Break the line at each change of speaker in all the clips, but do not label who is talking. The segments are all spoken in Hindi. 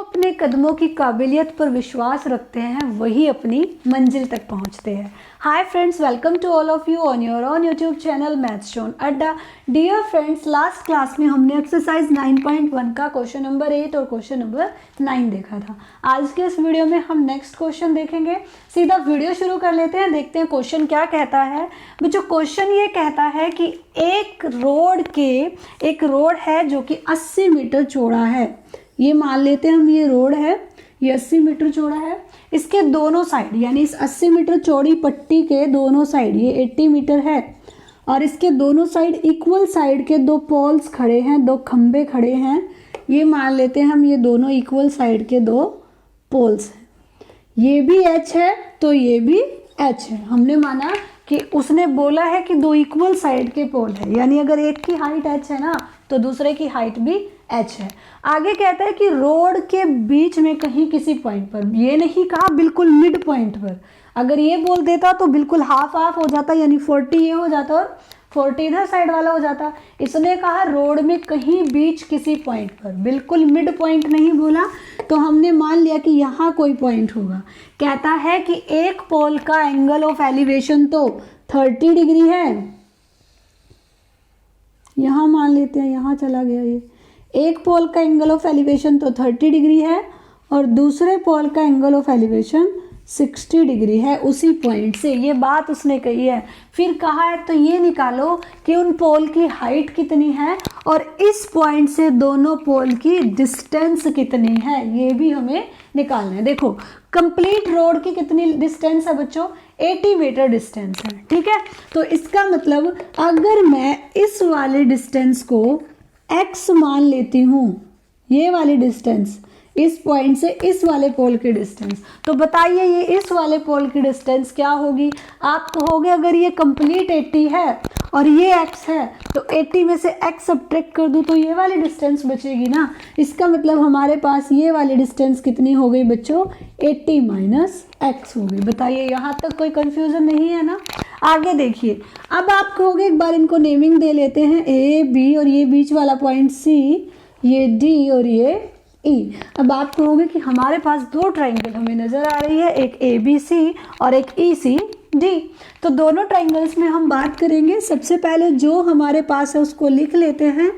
अपने कदमों की काबिलियत पर विश्वास रखते हैं वही अपनी मंजिल तक पहुंचते हैं। Hi friends, welcome to all of you on your own YouTube channel maths zone अड्डा। डियर फ्रेंड्स, लास्ट क्लास में हमने एक्सरसाइज 9.1 का क्वेश्चन नंबर 8 और क्वेश्चन नंबर 9 देखा था। आज के इस वीडियो में हम नेक्स्ट क्वेश्चन देखेंगे। सीधा वीडियो शुरू कर लेते हैं, देखते हैं क्वेश्चन क्या कहता है। बच्चों, क्वेश्चन ये कहता है कि एक रोड है जो कि 80 मीटर चौड़ा है। ये मान लेते हैं हम, ये रोड है, ये 80 मीटर चौड़ा है। इसके दोनों साइड यानी इस 80 मीटर चौड़ी पट्टी के दोनों साइड ये 80 मीटर है और इसके दोनों साइड इक्वल साइड के दो पोल्स खड़े हैं, दो खंबे खड़े हैं। ये मान लेते हैं हम, ये दोनों इक्वल साइड के दो पोल्स हैं। ये भी एच है तो ये भी एच है। हमने माना कि उसने बोला है कि दो इक्वल साइड के पोल है, यानी अगर एक की हाइट एच है ना तो दूसरे की हाइट भी एच है। आगे कहता है कि रोड के बीच में कहीं किसी पॉइंट पर, ये नहीं कहा बिल्कुल मिड पॉइंट पर। अगर ये बोल देता तो बिल्कुल हाफ हाफ हो जाता, यानी 40 ये हो जाता और 40 इधर साइड वाला हो जाता। इसने कहा रोड में कहीं बीच किसी पॉइंट पर, बिल्कुल मिड पॉइंट नहीं बोला, तो हमने मान लिया कि यहाँ कोई पॉइंट होगा। कहता है कि एक पोल का एंगल ऑफ एलिवेशन तो 30 डिग्री है। यहाँ मान लेते हैं, यहाँ चला गया ये। एक पोल का एंगल ऑफ एलिवेशन तो 30 डिग्री है और दूसरे पोल का एंगल ऑफ एलिवेशन 60 डिग्री है उसी पॉइंट से। ये बात उसने कही है। फिर कहा है तो ये निकालो कि उन पोल की हाइट कितनी है और इस पॉइंट से दोनों पोल की डिस्टेंस कितनी है, ये भी हमें निकालना है। देखो, कंप्लीट रोड की कितनी डिस्टेंस है बच्चों? 80 मीटर डिस्टेंस है, ठीक है। तो इसका मतलब अगर मैं इस वाले डिस्टेंस को x मान लेती हूँ, ये वाली डिस्टेंस इस पॉइंट से इस वाले पोल की डिस्टेंस, तो बताइए ये इस वाले पोल की डिस्टेंस क्या होगी? आप कहोगे अगर ये कंप्लीट 80 है और ये x है तो 80 में से x सब्ट्रैक्ट कर दूँ तो ये वाली डिस्टेंस बचेगी ना। इसका मतलब हमारे पास ये वाली डिस्टेंस कितनी हो गई बच्चों? 80 माइनस x हो गई। बताइए, यहाँ तक कोई कंफ्यूजन नहीं है ना। आगे देखिए, अब आप कहोगे एक बार इनको नेमिंग दे लेते हैं, ए बी और ये बीच वाला पॉइंट सी, ये डी और ये ई। अब आप कहोगे कि हमारे पास दो ट्राइंगल हमें नज़र आ रही है, एक ए बी सी और एक ई सी डी। तो दोनों ट्राइंगल्स में हम बात करेंगे। सबसे पहले जो हमारे पास है उसको लिख लेते हैं।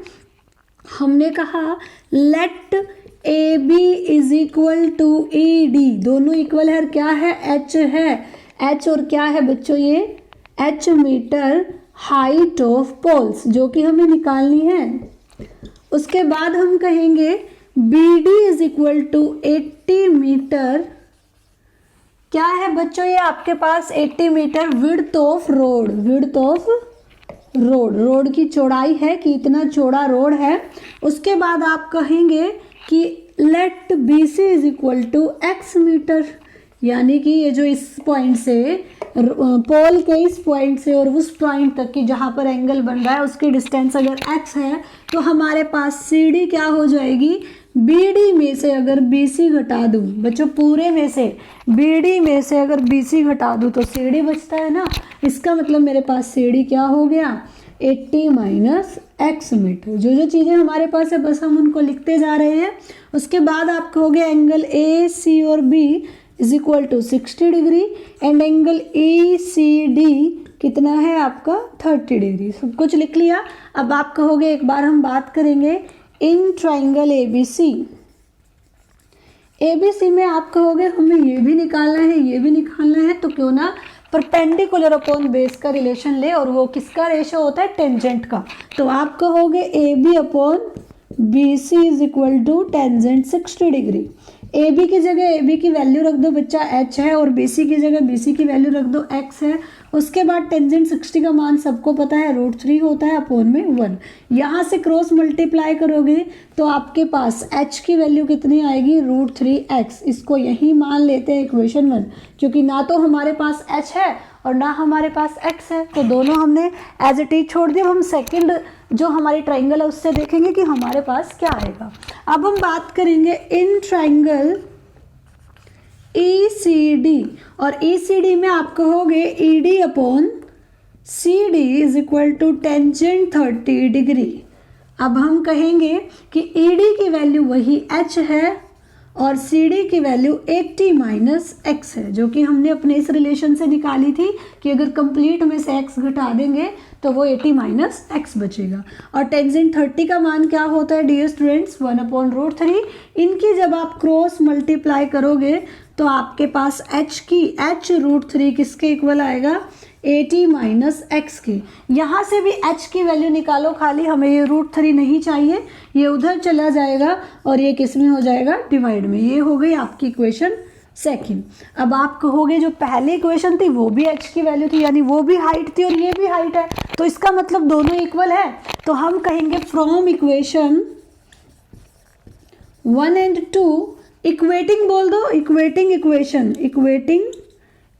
हमने कहा let A B is equal to E D. दोनों इक्वल है, क्या है? एच है। एच और क्या है बच्चों? ये H metre height of poles, जो कि हमें निकालनी है। उसके बाद हम कहेंगे B D is equal to 80 metre. क्या है बच्चों? ये आपके पास 80 metre width of road, width of road, road की चौड़ाई है कि इतना चौड़ा रोड है। उसके बाद आप कहेंगे कि let B C is equal to X metre, यानी कि ये जो इस पॉइंट से पोल के इस पॉइंट से और उस पॉइंट तक की जहाँ पर एंगल बन रहा है उसकी डिस्टेंस अगर x है तो हमारे पास सी डी क्या हो जाएगी? बी डी में से अगर बी सी घटा दूँ बच्चों, पूरे में से बी डी में से अगर बी सी घटा दूँ तो सी डी बचता है ना। इसका मतलब मेरे पास सी डी क्या हो गया? 80 माइनस एक्स मीटर। जो जो चीज़ें हमारे पास है बस हम उनको लिखते जा रहे हैं। उसके बाद आप कहोगे एंगल ए सी और B is equal to 60 degree and angle E C D कितना है आपका? 30 डिग्री। सब कुछ लिख लिया। अब आप कहोगे एक बार हम बात करेंगे in triangle A B C. A B C में आप कहोगे हमें ये भी निकालना है, ये भी निकालना है, तो क्यों ना परपेंडिकुलर अपॉन बेस का रिलेशन ले, और वो किसका रेशो होता है? टेंजेंट का। तो आप कहोगे A B upon B C is equal to tangent 60 degree. A B की जगह ए बी की वैल्यू रख दो बच्चा, एच है, और बी सी की जगह बी सी की वैल्यू रख दो, एक्स है। उसके बाद टेंजेंट 60 का मान सबको पता है, √3 होता है अपॉन में 1। यहाँ से क्रॉस मल्टीप्लाई करोगे तो आपके पास एच की वैल्यू कितनी आएगी? √3x। इसको यही मान लेते हैं इक्वेशन 1, क्योंकि ना तो हमारे पास एच है और ना हमारे पास x है, तो दोनों हमने एज इट इज छोड़ दिया। हम सेकंड जो हमारी ट्राइंगल है उससे देखेंगे कि हमारे पास क्या आएगा। अब हम बात करेंगे in triangle E C D, और ई सी डी में आप कहोगे E D upon C D is equal to tangent 30 degree. अब हम कहेंगे कि ई डी की वैल्यू वही एच है और सी डी की वैल्यू 80 माइनस एक्स है, जो कि हमने अपने इस रिलेशन से निकाली थी कि अगर कंप्लीट में से एक्स घटा देंगे तो वो 80 माइनस एक्स बचेगा। और टेंजेंट 30 का मान क्या होता है डियर स्टूडेंट्स, 1/√3। इनकी जब आप क्रॉस मल्टीप्लाई करोगे तो आपके पास h√3 किसके इक्वल आएगा, 80 माइनस एक्स के। यहाँ से भी h की वैल्यू निकालो खाली, हमें ये √3 नहीं चाहिए, ये उधर चला जाएगा और ये किस में हो जाएगा, डिवाइड में। ये हो गई आपकी इक्वेशन सेकंड। अब आप कहोगे जो पहली इक्वेशन थी वो भी h की वैल्यू थी, यानी वो भी हाइट थी और ये भी हाइट है, तो इसका मतलब दोनों इक्वल है। तो हम कहेंगे फ्रॉम इक्वेशन 1 and 2, इक्वेटिंग बोल दो, इक्वेटिंग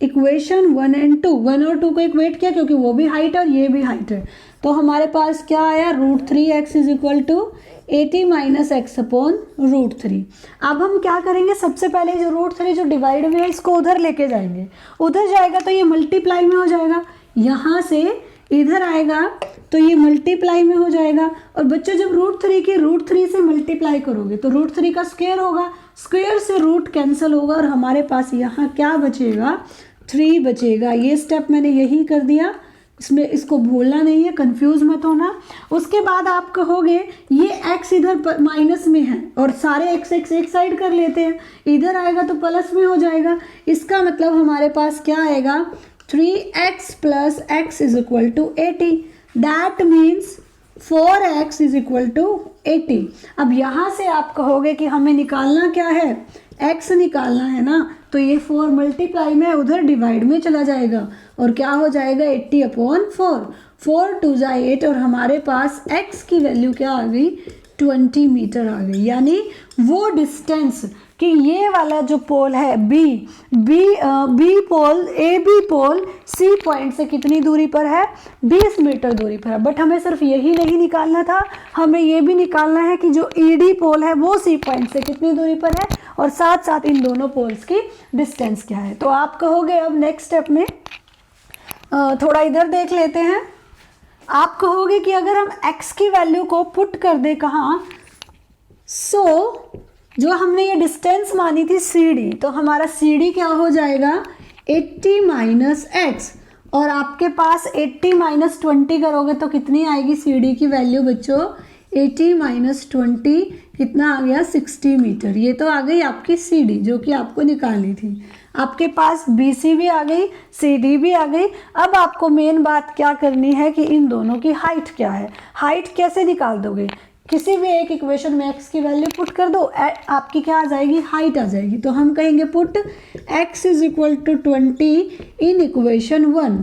इक्वेशन 1 and 2, 1 और 2 को इक्वेट किया क्योंकि वो भी हाइट है और ये भी हाइट है। तो हमारे पास क्या आया, √3x is equal to 80 minus X upon √3। अब हम क्या करेंगे, सबसे पहले जो √3 जो डिवाइड में है इसको उधर लेके जाएंगे, उधर जाएगा तो ये मल्टीप्लाई में हो जाएगा, यहाँ से इधर आएगा तो ये मल्टीप्लाई में हो जाएगा। और बच्चों जब √3 से मल्टीप्लाई करोगे तो √3 का स्क्वायर होगा, स्क्वायर से रूट कैंसिल होगा और हमारे पास यहाँ क्या बचेगा, 3 बचेगा। ये स्टेप मैंने यही कर दिया, इसमें इसको भूलना नहीं है, कंफ्यूज मत होना। उसके बाद आप कहोगे ये x इधर माइनस में है और सारे x एक साइड कर लेते हैं, इधर आएगा तो प्लस में हो जाएगा। इसका मतलब हमारे पास क्या आएगा, 3x plus x is equal to 80. That means 4x is equal to 80. अब यहाँ से आप कहोगे कि हमें निकालना क्या है, x निकालना है ना, तो ये 4 मल्टीप्लाई में उधर डिवाइड में चला जाएगा और क्या हो जाएगा 80/4, 4 2 जा 8 और हमारे पास x की वैल्यू क्या आ गई, 20 मीटर आ गई। यानी वो डिस्टेंस कि ये वाला जो पोल है बी पोल सी पॉइंट से कितनी दूरी पर है, 20 मीटर दूरी पर है। बट हमें सिर्फ यही नहीं निकालना था, हमें ये भी निकालना है कि जो ईडी पोल है वो सी पॉइंट से कितनी दूरी पर है और साथ साथ इन दोनों पोल्स की डिस्टेंस क्या है। तो आप कहोगे अब नेक्स्ट स्टेप में थोड़ा इधर देख लेते हैं। आप कहोगे कि अगर हम x की वैल्यू को पुट कर दे कहाँ, जो हमने ये डिस्टेंस मानी थी CD, तो हमारा CD क्या हो जाएगा 80 माइनस एक्स, और आपके पास 80 माइनस 20 करोगे तो कितनी आएगी CD की वैल्यू बच्चों, 80 माइनस 20 कितना आ गया, 60 मीटर। ये तो आ गई आपकी CD जो कि आपको निकालनी थी। आपके पास BC भी आ गई, CD भी आ गई। अब आपको मेन बात क्या करनी है कि इन दोनों की हाइट क्या है। हाइट कैसे निकाल दोगे, किसी भी एक इक्वेशन में x की वैल्यू पुट कर दो, आपकी क्या आ जाएगी, हाइट आ जाएगी। तो हम कहेंगे put x is equal to 20 in equation 1।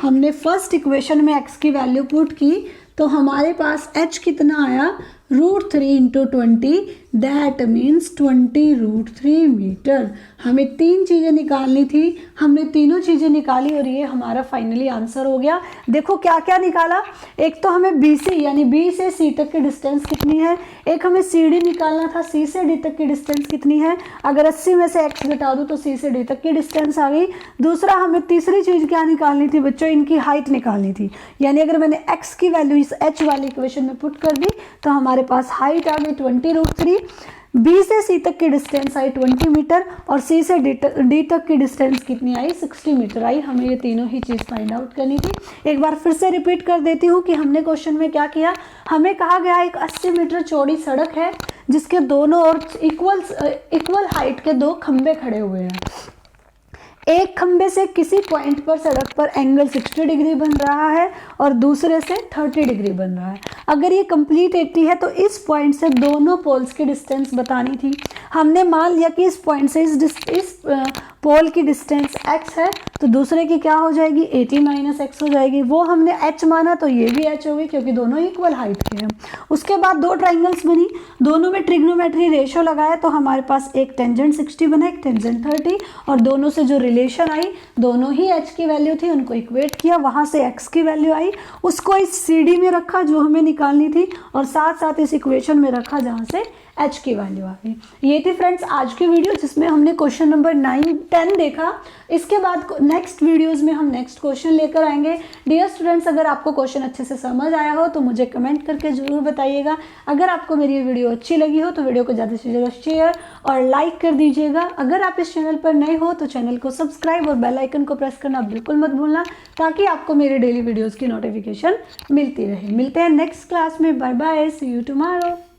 हमने फर्स्ट इक्वेशन में x की वैल्यू पुट की तो हमारे पास h कितना आया, √3 इंटू 20, दैट मीन्स 20√3 मीटर। हमें 3 चीज़ें निकालनी थी, हमने तीनों चीज़ें निकाली और ये हमारा फाइनली आंसर हो गया। देखो क्या क्या निकाला, एक तो हमें BC यानी B से C तक की डिस्टेंस कितनी है, एक हमें CD निकालना था, C से D तक की डिस्टेंस कितनी है, अगर 80 में से x घटा दूँ तो C से D तक की डिस्टेंस आ गई। दूसरा हमें तीसरी चीज़ क्या निकालनी थी बच्चों, इनकी हाइट निकालनी थी। यानी अगर मैंने x की वैल्यू इस h वाली इक्वेशन में पुट कर दी तो हमारे पास हाइट आ गई 20√3, B से C तक की डिस्टेंस आई 20 मीटर और C से D तक की डिस्टेंस कितनी आई, 60 मीटर आई। हमें ये तीनों ही चीज़ फाइंड आउट करनी थी। एक बार फिर से रिपीट कर देती हूँ कि हमने क्वेश्चन में क्या किया। हमें कहा गया एक 80 मीटर चौड़ी सड़क है जिसके दोनों ओर इक्वल हाइट के 2 खंबे खड़े हुए हैं। एक खंबे से किसी पॉइंट पर सड़क पर एंगल 60 डिग्री बन रहा है और दूसरे से 30 डिग्री बन रहा है। अगर ये कंप्लीट 80 है तो इस पॉइंट से दोनों पोल्स की डिस्टेंस बतानी थी। हमने मान लिया कि इस पॉइंट से इस पोल की डिस्टेंस x है तो दूसरे की क्या हो जाएगी, 80 माइनस एक्स हो जाएगी। वो हमने h माना तो ये भी h होगी क्योंकि दोनों इक्वल हाइट के हैं। उसके बाद 2 ट्राइंगल्स बनी, दोनों में ट्रिग्नोमेट्री रेशो लगाया तो हमारे पास एक टेंजेंट 60 बना, एक टेंजेंट 30 और दोनों से जो रिलेशन आई दोनों ही h की वैल्यू थी, उनको इक्वेट किया, वहाँ से x की वैल्यू आई, उसको इस CD में रखा जो हमें निकालनी थी और साथ साथ इस इक्वेशन में रखा जहाँ से एच की वैल्यू आ गई। ये थी फ्रेंड्स आज की वीडियो जिसमें हमने क्वेश्चन नंबर 9, 10 देखा। इसके बाद नेक्स्ट वीडियोस में हम नेक्स्ट क्वेश्चन लेकर आएंगे। डियर स्टूडेंट्स, अगर आपको क्वेश्चन अच्छे से समझ आया हो तो मुझे कमेंट करके ज़रूर बताइएगा। अगर आपको मेरी ये वीडियो अच्छी लगी हो तो वीडियो को ज़्यादा से ज़्यादा शेयर और लाइक कर दीजिएगा। अगर आप इस चैनल पर नए हो तो चैनल को सब्सक्राइब और बेल आइकन को प्रेस करना बिल्कुल मत भूलना, ताकि आपको मेरे डेली वीडियोज़ की नोटिफिकेशन मिलती रहे। मिलते हैं नेक्स्ट क्लास में। Bye bye, see you tomorrow.